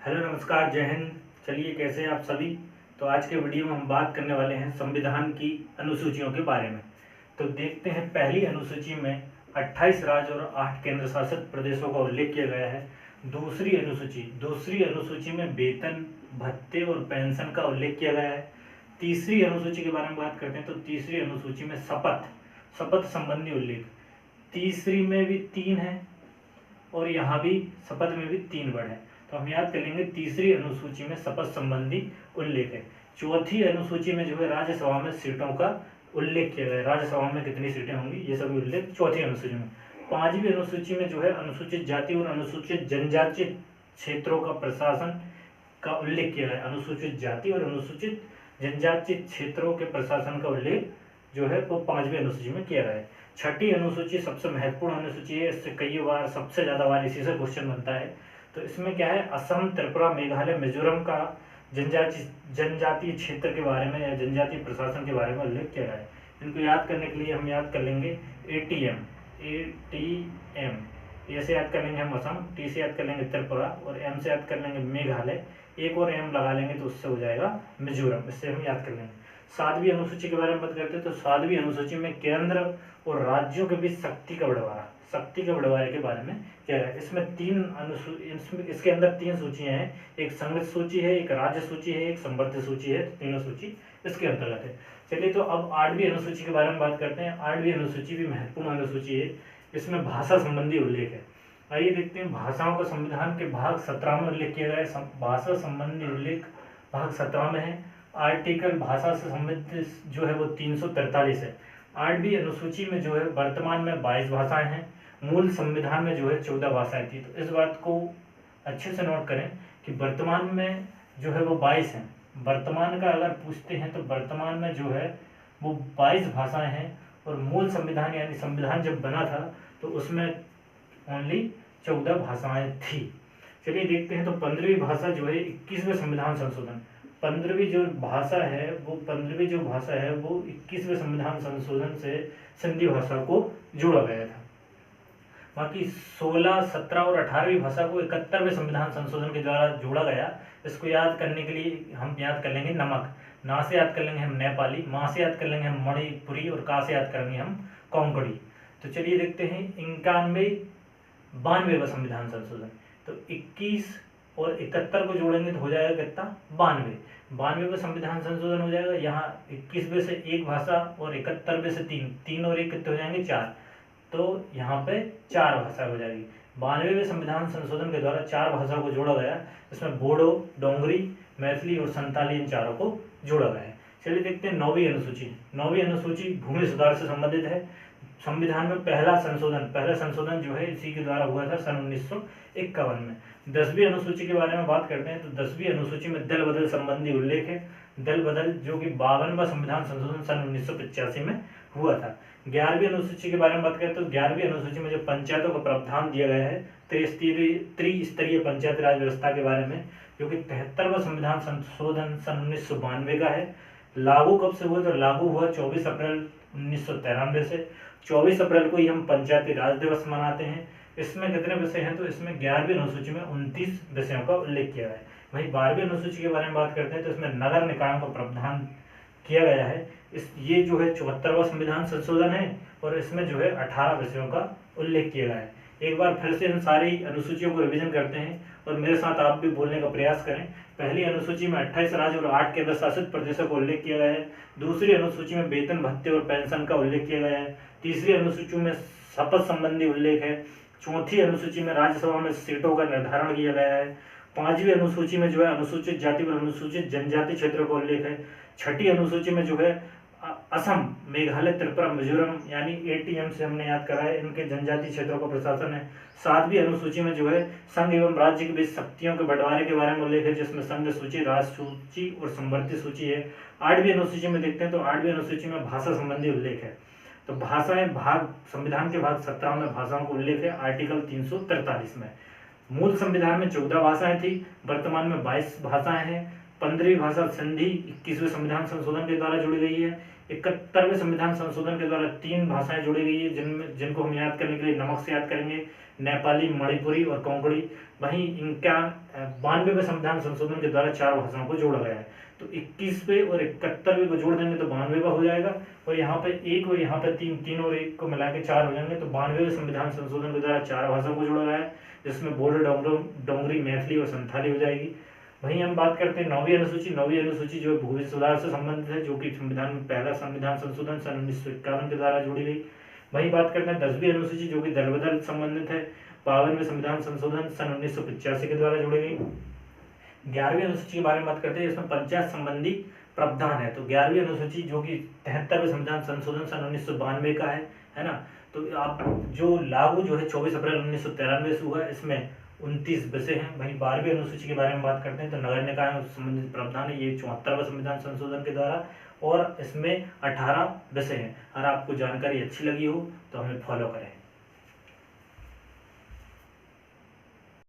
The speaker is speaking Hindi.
हेलो नमस्कार, जय हिंद। चलिए, कैसे हैं आप सभी। तो आज के वीडियो में हम बात करने वाले हैं संविधान की अनुसूचियों के बारे में। तो देखते हैं, पहली अनुसूची में 28 राज्य और 8 केंद्र शासित प्रदेशों का उल्लेख किया गया है। दूसरी अनुसूची में वेतन, भत्ते और पेंशन का उल्लेख किया गया है। तीसरी अनुसूची के बारे में बात करते हैं तो तीसरी अनुसूची में शपथ संबंधी उल्लेख। तीसरी में भी 3 है और यहाँ भी शपथ में भी 3 वर्ड है। तो हम याद कर लेंगे, तीसरी अनुसूची में शपथ संबंधी उल्लेख है। चौथी अनुसूची में जो है राज्यसभा में सीटों का उल्लेख किया गया है। राज्यसभा में कितनी सीटें होंगी, ये सभी उल्लेख चौथी अनुसूची में। पांचवी अनुसूची में जो है अनुसूचित जाति और अनुसूचित जनजाति क्षेत्रों का प्रशासन का उल्लेख किया गया है। अनुसूचित जाति और अनुसूचित जनजाति क्षेत्रों के प्रशासन का उल्लेख जो है वो पांचवी अनुसूची में किया गया है। छठी अनुसूची सबसे महत्वपूर्ण अनुसूची है। इससे कई बार, सबसे ज्यादा बार इसी से क्वेश्चन बनता है। तो इसमें क्या है, असम, त्रिपुरा, मेघालय, मिजोरम का जनजातीय क्षेत्र के बारे में या जनजातीय प्रशासन के बारे में उल्लेख किया गया है। इनको याद करने के लिए हम याद कर लेंगे एटीएम, ए से याद कर लेंगे हम असम, टी से याद कर लेंगे त्रिपुरा और एम से याद कर लेंगे मेघालय। एक और एम लगा लेंगे तो उससे हो जाएगा मिजोरम। इससे हम याद कर लेंगे। 7वीं अनुसूची के बारे में बात करते हैं तो 7वीं अनुसूची में केंद्र और राज्यों के बीच शक्ति का बंटवारे के बारे में क्या है। इसमें इसके अंदर 3 सूचियां हैं। एक संगठित सूची है, एक राज्य सूची है, एक संवर्धित सूची है। तो तीनों सूची इसके अंतर्गत है। चलिए, तो अब 8वीं अनुसूची के बारे में बात करते हैं। 8वीं अनुसूची भी महत्वपूर्ण अनुसूची है। इसमें भाषा संबंधी उल्लेख है। आइए देखते हैं, भाषाओं का संविधान के भाग 17 में उल्लेख किया गया है। भाषा संबंधी उल्लेख भाग 17 में है। आर्टिकल भाषा से संबंधित जो है वो 343 है। 8वीं अनुसूची में जो है वर्तमान में 22 भाषाएं हैं। मूल संविधान में जो है 14 भाषाएं थी। तो इस बात को अच्छे से नोट करें कि वर्तमान में जो है वो 22 हैं। वर्तमान का अगर पूछते हैं तो वर्तमान में जो है वो 22 भाषाएं हैं और मूल संविधान यानी संविधान जब बना था तो उसमें ओनली 14 भाषाएं थी। चलिए देखते हैं, तो 15वीं भाषा जो है 21वें संविधान संशोधन। 15वीं जो भाषा है वो 21वें संविधान संशोधन से सिंधी भाषा को जोड़ा गया था। बाकी 16, 17 और 18वीं भाषा को 71वें संविधान संशोधन के द्वारा जोड़ा गया। इसको याद करने के लिए हम याद कर लेंगे नमक, ना से याद कर लेंगे हम नेपाली, माँ से याद कर लेंगे हम मणिपुरी और का से याद करेंगे हम कोंकणी। तो चलिए देखते हैं 92वां संविधान संशोधन। तो 21 और 71 को जोड़ेंगे तो हो जाएगा कितना, 92वां संविधान संशोधन हो जाएगा। यहाँ 21वें से 1 भाषा और 71वें से 3 और 1 कितने हो जाएंगे, 4। तो यहाँ पे 4 भाषा हो जाएगी। 92वें संविधान संशोधन के द्वारा 4 भाषा को जोड़ा गया। इसमें बोडो, डोंगरी, मैथिली और संताली, इन चारों को जोड़ा गया है। चलिए देखते हैं 9वीं अनुसूची भूमि सुधार से संबंधित है। संविधान में पहला संशोधन जो है इसी के द्वारा हुआ था सन 1951 में। 10वीं अनुसूची के बारे में बात करते हैं तो 10वीं अनुसूची में दल बदल संबंधी उल्लेख है। दल बदल जो कि 52वां संविधान संशोधन सन 1985 में हुआ था। 11वीं अनुसूची के बारे में बात करें तो 11वीं अनुसूची में जो पंचायतों का प्रावधान दिया गया है त्रिस्तरीय पंचायत राज व्यवस्था के बारे में, जो कि 73वां संविधान संशोधन सन 1992 का है। लागू कब से हुआ, तो लागू हुआ 24 अप्रैल 1993 से। 24 अप्रैल को ही हम पंचायती राज दिवस मनाते हैं। इसमें कितने विषय हैं, तो इसमें 11वीं अनुसूची में 29 विषयों का उल्लेख किया गया है। वहीं 12वीं अनुसूची के बारे में बात करते हैं तो इसमें नगर निकायों का प्रावधान किया गया है। ये जो है 74वां संविधान संशोधन है और इसमें जो है 18 विषयों का उल्लेख किया गया है। एक बार फिर से इन सारी अनुसूचियों को रिवीजन करते हैं और मेरे साथ आप भी बोलने का प्रयास करें। पहली अनुसूची में 28 राज्य और 8 केंद्र शासित प्रदेशों का उल्लेख किया गया है। दूसरी अनुसूची में वेतन, भत्ते और पेंशन का उल्लेख किया गया है। तीसरी अनुसूची में शपथ संबंधी उल्लेख है। चौथी अनुसूची में राज्यसभा में सीटों का निर्धारण किया गया है। 5वीं अनुसूची में जो है अनुसूचित जाति और अनुसूचित जनजाति क्षेत्रों का उल्लेख है। 6ठी अनुसूची में जो है असम, मेघालय, त्रिपुरा, मिजोरम यानी एटीएम से हमने याद करा है, इनके जनजातीय क्षेत्रों का प्रशासन है। 7वीं अनुसूची में जो है संघ एवं राज्य के बीच शक्तियों के बंटवारे के बारे में उल्लेख है, जिसमें संघ सूची, राज्य सूची और संवर्धित सूची है। 8वीं अनुसूची में देखते हैं तो 8वीं अनुसूची में भाषा संबंधी उल्लेख है। तो भाषाएं संविधान के भाग 17 में भाषाओं का उल्लेख है, आर्टिकल 343 में। मूल संविधान में 14 भाषाएं थी, वर्तमान में 22 भाषाएं हैं। 15वीं भाषा सिंधी 21वें संविधान संशोधन के द्वारा जुड़ी गई है। 71वें संविधान संशोधन के द्वारा 3 भाषाएं जोड़ी गई है, जिनको हम याद करने के लिए नमक से याद करेंगे, नेपाली, मणिपुरी और कोंकणी। वहीं इनका 92वें संविधान संशोधन के द्वारा 4 भाषाओं को जोड़ा गया है। तो 21वें और 71वें को जोड़ देंगे तो 92वां हो जाएगा, और यहाँ पे 1 और यहाँ पे 3 और 1 को मिला के 4 हो जाएंगे। तो 92वें संविधान संशोधन के द्वारा 4 भाषाओं को जोड़ा गया है, जिसमें बोडो, डोंगरी, मैथिली और संथाली हो जाएगी। वहीं हम बात करते हैं 9वीं अनुसूची। 9वीं अनुसूची जो भूमि सुधार से संबंधित है, जो कि संविधान में पहला संविधान संशोधन सन 1951 के द्वारा जोड़ी गई। वहीं बात करते हैं 10वीं अनुसूची, जो कि दल बदल संबंधित है, 52वें संविधान संशोधन सन 1985 के द्वारा जोड़ी गई। 11वीं अनुसूची के बारे में बात करते हैं, इसमें पंचायत संबंधी प्रावधान है। तो 11वीं अनुसूची जो कि 73वें संविधान संशोधन सन 1992 का है ना। तो आप जो लागू जो है 24 अप्रैल 1993 से हुआ है, इसमें 29 विषय हैं। वहीं 12वीं अनुसूची के बारे में बात करते हैं तो नगर निकाय संबंधित प्रावधान है, ये 74वें संविधान संशोधन के द्वारा, और इसमें 18 विषय हैं। अगर आपको जानकारी अच्छी लगी हो तो हमें फॉलो करें।